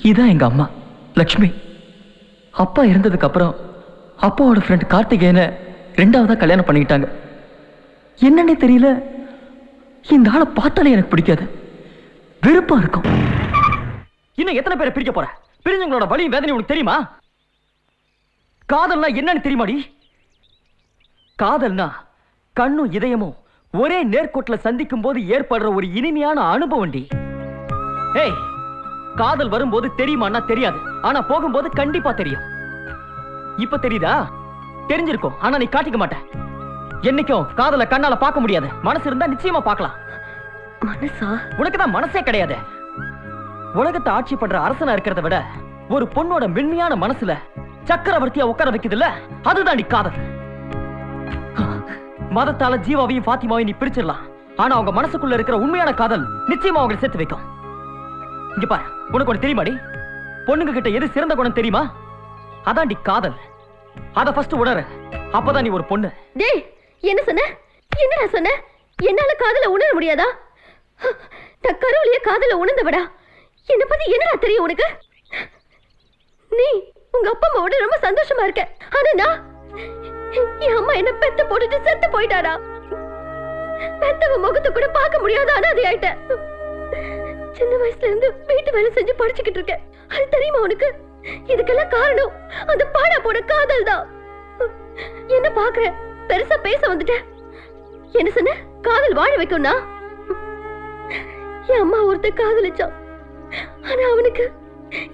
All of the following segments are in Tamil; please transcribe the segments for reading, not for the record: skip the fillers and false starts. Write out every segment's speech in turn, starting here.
இதான் எங்க அம்மா லக்ஷ்மி. அப்பா இருந்ததுக்கு அப்புறம் அப்பாவோட ஃப்ரெண்ட் கார்த்திகேயனை 2ஆவதா கல்யாணம் பண்ணிக்கிட்டாங்க. என்னன்னே தெரியல, இந்த ஆளை பார்த்தாலே எனக்கு பிடிக்காது, வெறுப்பா இருக்கும். இன்னும் எத்தனை பேரை பிரிக்க போற? பிரிஞ்சவங்களோட வலியும் வேதனை உனக்கு தெரியுமா? காதல்னா என்னன்னு தெரியுமாடி? காதல்னா கண்ணும் இதயமும் ஒரே நேர்கோட்டில் சந்திக்கும் போது ஏற்படுற ஒரு இனிமையான அனுபவம்டி. ஏய், காதல் வரும்போது தெரியுமான்னா தெரியாது, ஆனா போகும்போது கண்டிப்பா தெரியும். இப்ப தெரியுதா? தெரிஞ்சிருக்கும், ஆனா நீ காட்டிக்க மாட்ட. என்னைக்கும் காதல கண்ணால பார்க்க முடியாது, மனசு இருந்தா நிச்சயமா பார்க்கலாம். மனசா? உனக்குதான் மனசே கிடையாது. உலகத்தை ஆட்சி பண்ற அரசனா இருக்கிறத விட ஒரு பொண்ணோட மென்மையான மனசுல சக்கரவர்த்தியா உட்கார வைக்குதுல்ல, அதுதான் நீ காதல். மதத்தால ஜீவாவையும் பாத்திமாவையும் நீ பிரிச்சிடலாம், ஆனா அவங்க மனசுக்குள்ள இருக்கிற உண்மையான காதல் நிச்சயமா அவங்களை சேர்த்து வைக்கும். இங்க பாரு, உனக்கு ஒண்ணு தெரியுமாடி? பொண்ணுங்க கிட்ட எது சிறந்த குணம் தெரியுமா? அதான்டி காதல். அத ஃபர்ஸ்ட் உணர, அப்பதான் நீ ஒரு பொண்ணு. டேய், என்ன சொன்ன? என்னடா சொன்ன? என்னால காதல உணர முடியாதா? நான் கருவிலேயே காதல உணர்ந்தவடா. என்ன பத்தி என்னடா தெரியும் உனக்கு? நீ உங்க அப்பா அம்மாவோட ரொம்ப சந்தோஷமா இருக்க, ஆனா நான் என் அம்மா என்ன பெத்த போட்டுட்டு செத்து போயிட்டாரா. பெத்தவ முகத்தை கூட பார்க்க முடியாத அனாதை ஆயிட்டேன். சின்ன வயசுல இருந்து வீட்டு வேலை செஞ்சு படிச்சுக்கிட்டு இருக்கேன், அது தெரியுமா உனக்கு? இதுக்கெல்லாம் காரணம் அந்த பாடா போட காதல் தான். என்ன பாக்குற? பெருசா பேச வந்துட்டேன். என்ன சொன்ன? காதல் வாழ வைக்கும்னா? என் அம்மா ஒருத்த காதலிச்சான், ஆனா அவனுக்கு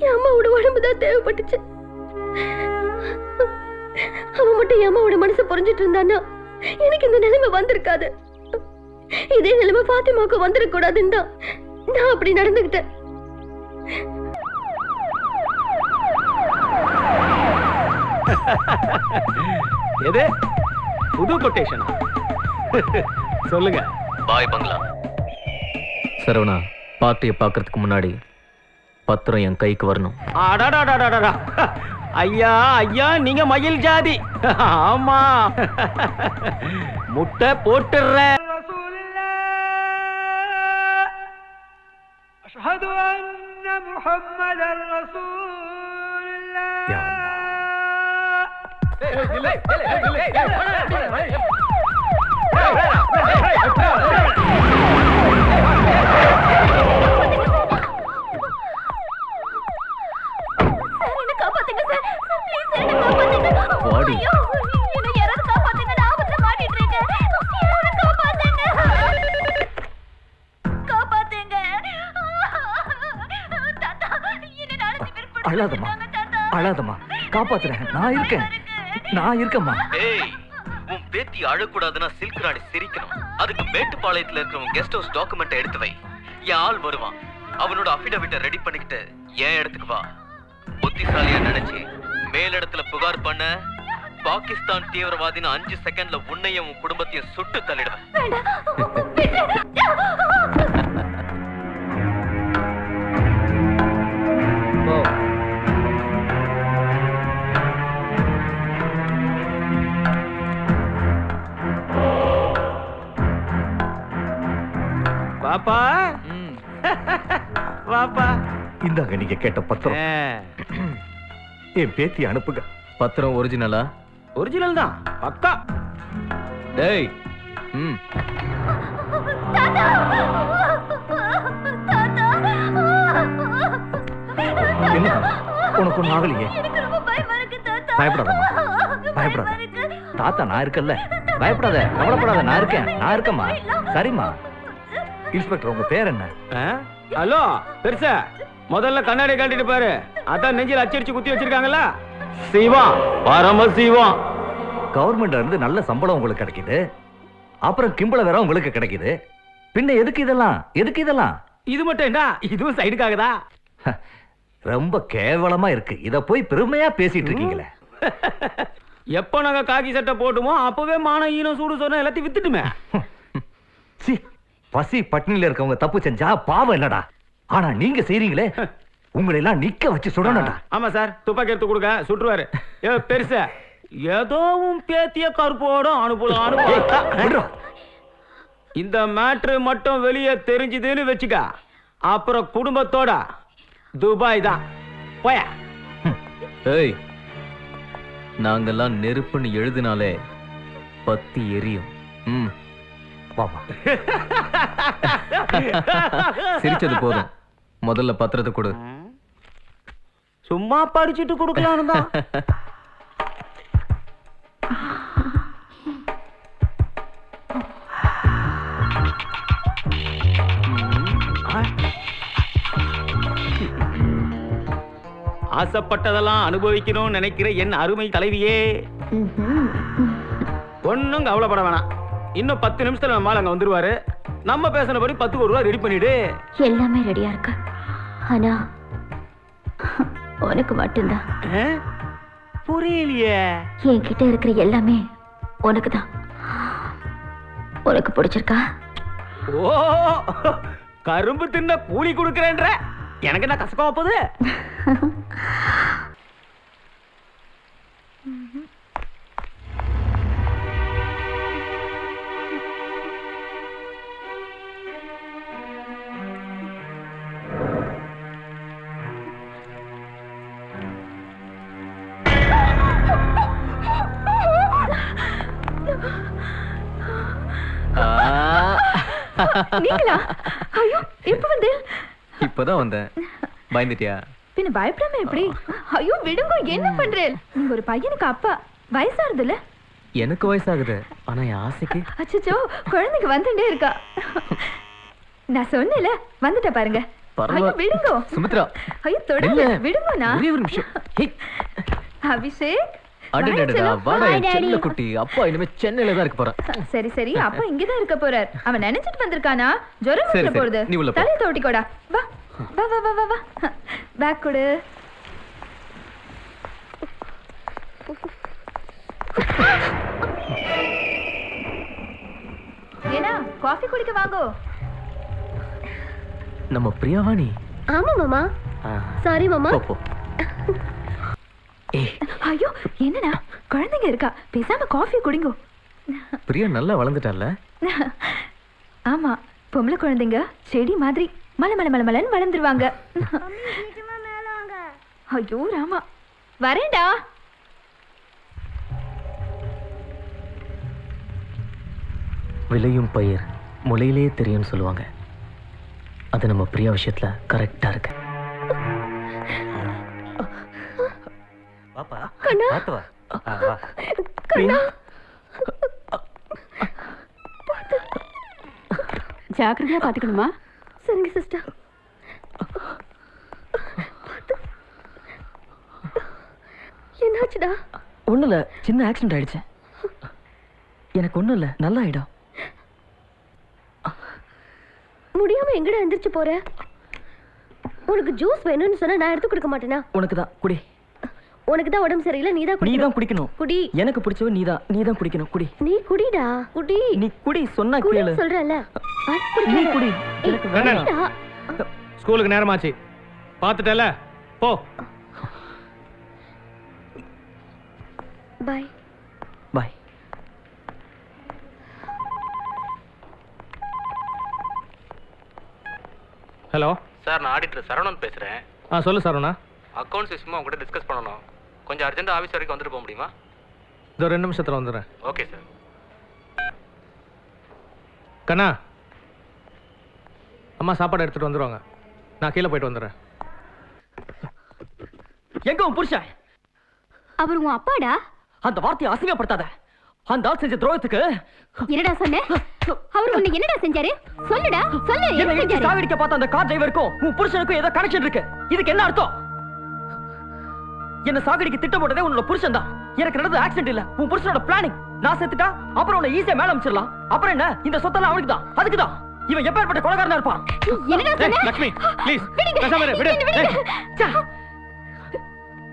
என் அம்மாவோட உடம்புதான் தேவைப்பட்டுச்சு. அவன் மட்டும் என் அம்மாவோட மனசை புரிஞ்சிட்டு இருந்தான்னா எனக்கு இந்த நிலைமை வந்திருக்காது. இதே நிலைமை பாத்திமாவுக்கு வந்துடக்கூடாதுன்னு தான் நான் அப்படி நடந்துகிட்டேன். எது புது கொட்டேஷனா? சொல்லுங்க. பாய் பங்களா. சரவணா, பார்ட்டியை பார்க்கறதுக்கு முன்னாடி பத்திரம் என் கைக்கு வரணும். ஐயா ஐயா, நீங்க மயில் ஜாதி. ஆமா, முட்டை போட்டுறேன். அழாதம்மா, அழாதம்மா, காப்பாத்துறேன், நான் இருக்கேன், நான் இருக்கேம்மா. உன் பேத்தி அழக்கூடாதுன்னா சில்க் ராணி சிரிக்கணும். அதுக்கு மேட்டுப்பாளையத்துல இருக்கிற கெஸ்ட் ஹவுஸ் டாக்குமெண்ட் எடுத்து வை. என் ஆள் வருவான், அவனோட அபிடவிட்ட ரெடி பண்ணிக்கிட்டு என் இடத்துக்கு வா. புத்திசாலியா நினைச்சு மேலிடத்துல புகார் பண்ண, பாகிஸ்தான் தீவிரவாதின்னு 5 செகண்ட்ல உன்னையும் உன் குடும்பத்தையும் சுட்டு தள்ளிடுவேன். பாப்பா, பாப்பா, இந்தாங்க நீங்க கேட்ட பத்திரம். என் பேத்தி அனுப்புங்க. பத்திரம் ஒரிஜினலா? ஒரிஜினல் தான், பக்கா. டேய், என்ன உனக்கு ஒண்ணு ஆகலையே? பயப்படாதம்மா, பயப்படாத. தாத்தா நான் இருக்கல்ல, பயப்படாத, கவலைப்படாத, நான் இருக்கேன், நான் இருக்கேம்மா. சரிம்மா. இன்ஸ்பெக்டர், உங்க பேர் என்ன? ஹலோ பெருசா, முதல்ல கண்ணாடி கழட்டிட்டு பாரு. அதான் நெஞ்சில் அச்சடிச்சு குத்தி வச்சிருக்காங்கல்ல. சிவா, பரம சிவா. கவர்மெண்ட்ல இருந்து நல்ல சம்பளம் உங்களுக்கு கிடைக்குது, அப்புறம் கிம்பள வேற உங்களுக்கு கிடைக்குது. பின்ன எதுக்கு இதெல்லாம்? எதுக்கு இதெல்லாம்? இது மட்டும் என்ன, இதுவும் சைடுக்காக தான். ரொம்ப கேவலமா இருக்கு. இத போய் பெருமையா பேசிட்டு இருக்கீங்களே. எப்ப நாங்க காக்கி சட்டை போட்டுமோ அப்பவே மான ஈனம் சூடு சொன்ன எல்லாத்தையும் வித்துட்டுமே. பசி பட்டினில இருக்கவங்க தப்பு செஞ்சா பாவம் இல்லடா, ஆனா நீங்க செய்றீங்களே, உங்களை எல்லாம் நிக்க வச்சு சுடணும்டா. ஆமா சார், துப்பாக்கி எடுத்து கொடுங்க, சுட்டுருவாரு. பெருசா, ஏதோ உன் பேத்திய கருப்போட அனுப்பலாம். இந்த மேட்ரு மட்டும் வெளியே தெரிஞ்சதுன்னு வச்சுக்க, அப்புறம் குடும்பத்தோட துபாய் தான். போயா. ஏய், நாங்கெல்லாம் நெருப்புன்னு எழுதினாலே பத்தி எரியும். ம், வாப்பா. சிரிச்சது போதும். முதல்ல பத்திரத்தை கொடு. சும்மா படிச்சுட்டு கொடுக்கலான்னு தான். ஆசைப்பட்டதெல்லாம் அனுபவிக்கணும்னு நினைக்கிற என் அருமை தலைவியே, ஒன்னும் கவலைப்பட வேணாம். இன்னும் 10 நிமிஷத்துல நம்ம ஆள் அங்க வந்துருவாரு. நம்ம பேசினபடி 10 கோடி ரூபாய் ரெடி பண்ணிடு. எல்லாமே ரெடியா இருக்கு. ஆனா உனக்கு மட்டும்தான். புரியலையே. என்கிட்ட இருக்கிற எல்லாமே உனக்கு தான். உனக்கு பிடிச்சிருக்கா? ஓ, கரும்பு தின்ன கூலி கொடுக்கறேன்ற. எனக்கு என்ன கசக்கமா போகுது? நீங்களா? ஐயோ, எப்ப வந்து? இப்பதான் வந்தேன். பயந்துட்டியா? பின்ன பயப்படாம எப்படி? ஐயோ விடுங்க, என்ன பண்றேன்? நீங்க ஒரு பையனுக்கு அப்பா, வயசாகுதுல்ல? எனக்கு வயசாகுது, ஆனா என் ஆசைக்கு. அச்சச்சோ, குழந்தைக்கு வந்துட்டே இருக்கா. நான் சொன்னேல, வந்துட்ட பாருங்க. ஐயோ விடுங்க சுமித்ரா, ஐயோ தொடுங்க, விடுங்கண்ணா. ஒரே ஒரு நிமிஷம். ஹே, அபிஷேக், அடடடடா, வாடா என் செல்ல குட்டி. அப்பா இனிமே சென்னையில தான் இருக்க போறேன். சரி சரி, அப்பா இங்கதான் இருக்க போறார். அவன் நினைச்சிட்டு வந்திருக்கானா? ஜுரம் சரி, வந்துட சரி, போறது. நீ உள்ள போ. தலையை தோட்டிக்கோடா. வா வா வா வா வா. பேக் கொடு. ஏனா காஃபி குடிக்க வாங்கோ. நம்ம பிரியாவாணி. ஆமா மாமா. சாரி மாமா. போ போ. ஏய், ஐயோ என்னடா, குழந்தைங்க இருக்கா, பேசாம காஃபி குடிங்கோ. பிரியா நல்லா வளர்ந்துட்டால. ஆமா, பொம்பளை குழந்தைங்க செடி மாதிரி மல மல மல மலன்னு வளர்ந்துருவாங்க. ஐயோ ராமா, வரேன்டா. விளையும் பயிர் முளையிலே தெரியும்னு சொல்லுவாங்க. அது நம்ம பிரியா விஷயத்துல கரெக்டா இருக்கு. வாப்பா. கண்ணா. பாத்து வா. வா. கண்ணா. ஜாக்கிரதையா பாத்துக்கணுமா? சரிங்க சிஸ்டர். என்னாச்சுடா? ஒண்ணும் இல்ல, சின்ன ஆக்சிடென்ட் ஆயிடுச்சு. எனக்கு ஒண்ணும் இல்ல, நல்லா ஆயிடும். முடியாம எங்கடா எந்திரிச்சு போற? உனக்கு ஜூஸ் வேணும்னு சொன்னா நான் எடுத்து கொடுக்க மாட்டேனா? உனக்கு தான் குடி. உனக்கு தான் உடம்பு சரியில்லை, நீ தான் குடிக்கணும். நீதான் குடிக்கணும். குடி. எனக்கு பிடிச்சவ நீதான் குடிக்கணும். குடி. நீ குடிடா, குடி. நீ குடி, சொன்னா குடி கேளு. சொல்றேன்ல. நீ குடி. எனக்கு வேணாம். குடிடா. ஸ்கூலுக்கு நேரமாச்சு. பாத்துட்டல, போ. பை. பை. ஹலோ சார், நான் ஆடிட்டர் சரவணன் பேசுகிறேன். சொல்லு சரவணா. அக்கௌண்ட்ஸ் விஷயமா உங்கள்கிட்ட டிஸ்கஸ் பண்ணணும். கொஞ்சம் அர்ஜென்ட்டாக ஆஃபீஸ் வரைக்கும் வந்துட்டு போக முடியுமா? இதோ 2 நிமிஷத்துல வந்துடுறேன். Okay sir. கண்ணா, அம்மா சாப்பாடு எடுத்துட்டு வந்துடுவாங்க. நான் கீழே போயிட்டு வந்துடுறேன். எங்க உன் புருஷன்? அவர் உன் அப்பாடா? அந்த வார்த்தையை அசிங்கப்படுத்தாத. அந்த ஆள் செஞ்ச துரோகத்துக்கு என்னடா சொன்ன? அவர் உன்னை என்னடா செஞ்சாரு? சொல்லுடா, சொல்லு. என்ன என்னை செஞ்சாரு? சாவடிக்க பார்த்த அந்த கார் டிரைவருக்கும் உன் புருஷனுக்கும் ஏதோ கனெக்ஷன் இருக்கு. இதுக்கு என்ன அர்த்தம்? என்ன சாகடிக்க திட்டம் போட்டதே உன்னோட புருஷன் தான். எனக்கு நடந்த ஆக்சிடென்ட் இல்ல, உன் புருஷனோட பிளானிங். நான் செத்துட்டா அப்புறம் உன்னை ஈஸியா மேல அமைச்சிடலாம். அப்புறம் என்ன, இந்த சொத்தெல்லாம் அவனுக்கு தான். அதுக்கு தான் இவன் எப்பேற்பட்ட கொலைகாரனா இருப்பான். என்னடா சொன்ன? லட்சுமி ப்ளீஸ் பேசாம இரு, விடு. ச்சே.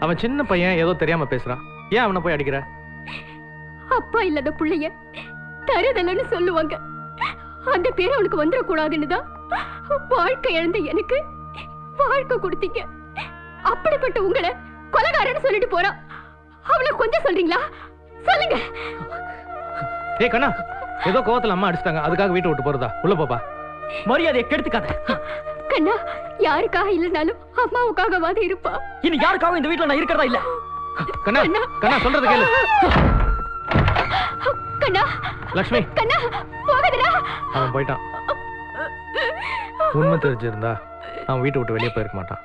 அவன் சின்ன பையன், ஏதோ தெரியாம பேசுறான். ஏன் அவனை போய் அடிக்கிற? அப்பா இல்லாத புள்ளைய தருதலன்னு சொல்லுவாங்க. அந்த பேர் அவனுக்கு வந்துடக்கூடாதுன்னு தான் வாழ்க்கை இழந்த எனக்கு வாழ்க்கை கொடுத்தீங்க. அப்படிப்பட்ட உங்களை கொலைகாரன்னு சொல்லிட்டு போறான். அவளை கொஞ்சம் சொல்றீங்களா? சொல்லுங்க. ஏய் கண்ணா, ஏதோ கோவத்துல அம்மா அடிச்சிட்டாங்க, அதுக்காக வீட்டை விட்டு போறதா? உள்ள போப்பா. மரியாதையை கெடுத்துக்காத. கண்ணா யாருக்காக இல்லைனாலும் அம்மாவுக்காகவாது இருப்பா. இனி யாருக்காகவும் இந்த வீட்டுல நான் இருக்கிறதா இல்ல. கண்ணா கண்ணா சொல்றது கேளு. கண்ணா லக்ஷ்மி கண்ணா போகாதடா. அவன் போயிட்டான். உண்மை தெரிஞ்சிருந்தா அவன் வீட்டை விட்டு வெளியே போயிருக்க மாட்டான்.